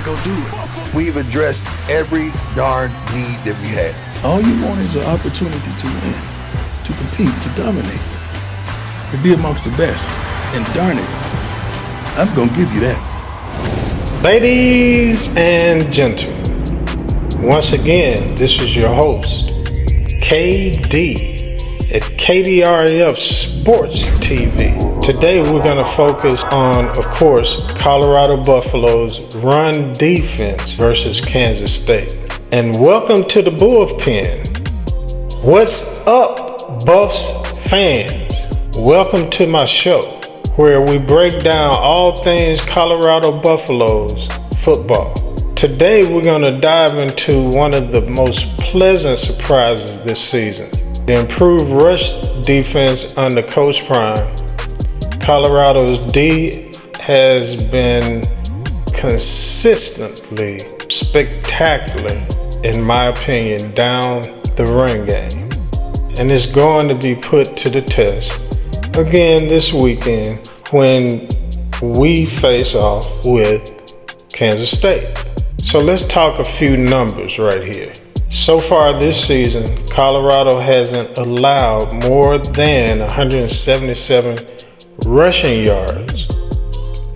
to go do it. We've addressed every darn need that we had. All you want is an opportunity to win, to compete, to dominate, to be amongst the best. And darn it, I'm going to give you that. Ladies and gentlemen, once again, this is your host, KD at KDRF Sports TV. Today we're going to focus on, of course, Colorado Buffaloes' run defense versus Kansas State. And welcome to the bullpen. What's up, Buffs fans? Welcome to my show, where we break down all things Colorado Buffaloes football. Today we're going to dive into one of the most pleasant surprises this season. The improved rush defense under Coach Prime. Colorado's D has been consistently spectacular, in my opinion, down the run game. And it's going to be put to the test again this weekend when we face off with Kansas State. So let's talk a few numbers right here. So far this season, Colorado hasn't allowed more than 177 rushing yards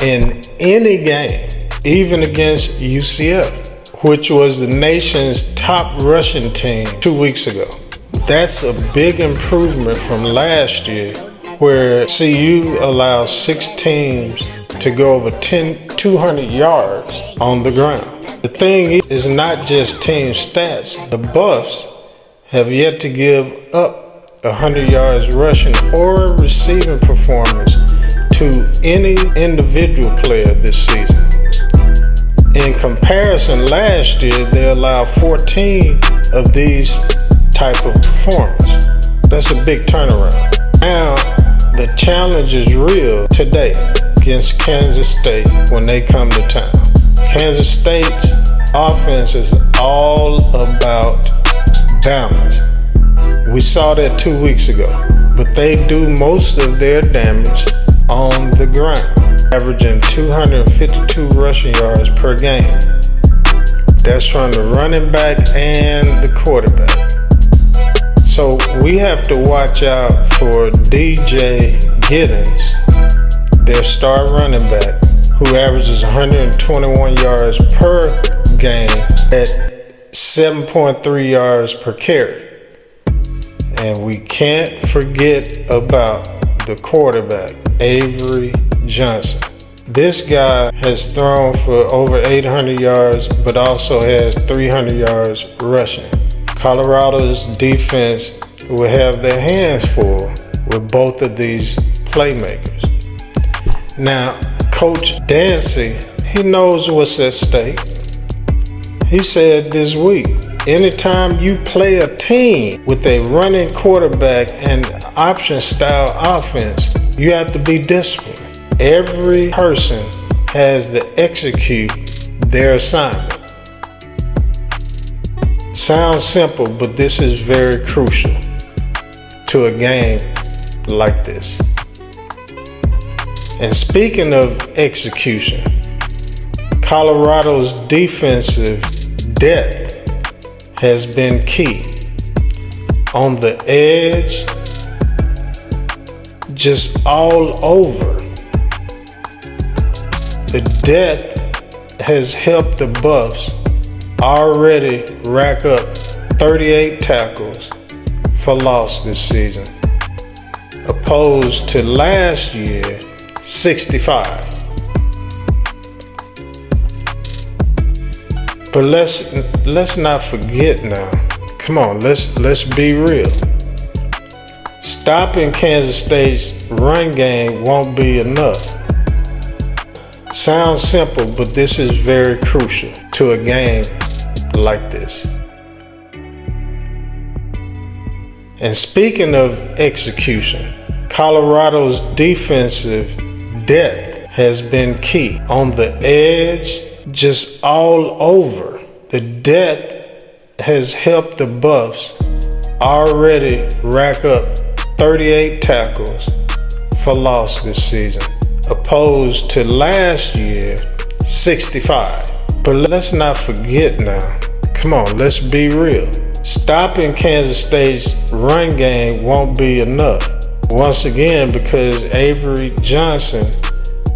in any game, even against UCF, which was the nation's top rushing team 2 weeks ago. That's a big improvement from last year, where CU allowed 6 teams to go over 200 yards on the ground. The thing is not just team stats. The Buffs have yet to give up 100 yards rushing or receiving performance to any individual player this season. In comparison, last year they allowed 14 of these type of performance. That's a big turnaround. Now, the challenge is real today against Kansas State when they come to town. Kansas State's offense is all about balance. We saw that 2 weeks ago, but they do most of their damage on the ground, averaging 252 rushing yards per game. That's from the running back and the quarterback. So we have to watch out for DJ Giddens, their star running back, who averages 121 yards per game at 7.3 yards per carry. And we can't forget about the quarterback, Avery Johnson. This guy has thrown for over 800 yards, but also has 300 yards rushing. Colorado's defense will have their hands full with both of these playmakers. Now, Coach Dancy, he knows what's at stake. He said this week, anytime you play a team with a running quarterback and option style offense, you have to be disciplined. Every person has to execute their assignment. Sounds simple, but this is very crucial to a game like this. And speaking of execution, Colorado's defensive depth has been key. On the edge, just all over. The depth has helped the Buffs already rack up 38 tackles for loss this season, opposed to last year 65. But let's not forget now. Come on, let's be real. Stopping Kansas State's run game won't be enough. Sounds simple, but this is very crucial to a game like this. And speaking of execution, Colorado's defensive depth has been key. On the edge, just all over. The depth has helped the Buffs already rack up 38 tackles for loss this season, opposed to last year 65. But let's not forget now. Come on, let's be real. Stopping Kansas State's run game won't be enough. Once again, because Avery Johnson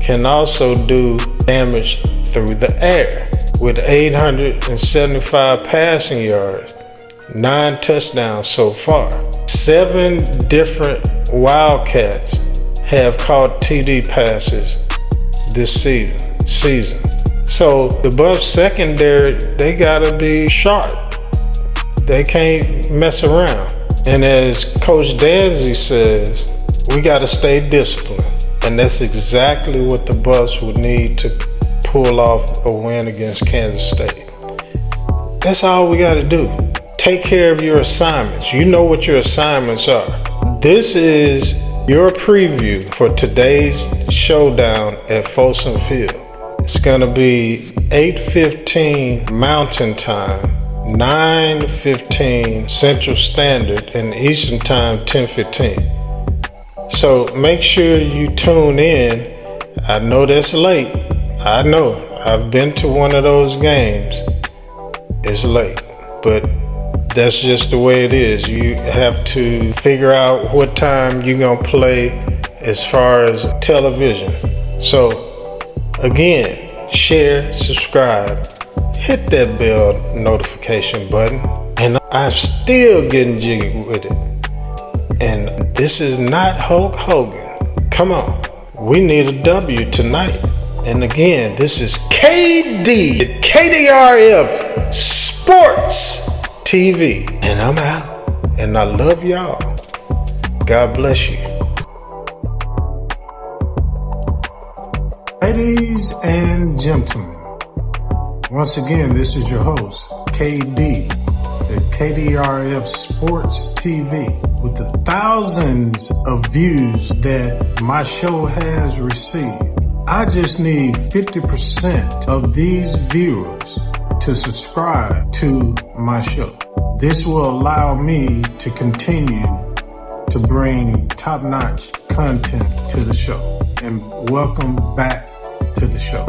can also do damage through the air. With 875 passing yards, 9 touchdowns so far. 7 different Wildcats have caught TD passes this season. So the Buffs secondary, they gotta be sharp. They can't mess around. And as Coach Danzy says, we gotta stay disciplined. And that's exactly what the Buffs would need to pull off a win against Kansas State. That's all we gotta do. Take care of your assignments. You know what your assignments are. This is your preview for today's showdown at Folsom Field. It's gonna be 8:15 Mountain Time, 9:15 Central Standard, and Eastern Time 10:15. So make sure you tune in. I know that's late. I know. I've been to one of those games. It's late, but that's just the way it is. You have to figure out what time you're gonna play as far as television. So again, share, subscribe, hit that bell notification button, and I'm still getting jiggy with it. And this is not Hulk Hogan. Come on, we need a W tonight. And again, this is KD, KDRF Sports TV. And I'm out. And I love y'all. God bless you. Ladies and gentlemen, once again, this is your host, KD, the KDRF Sports TV. With the thousands of views that my show has received, I just need 50% of these viewers to subscribe to my show. This will allow me to continue to bring top-notch content to the show. And welcome back to the show.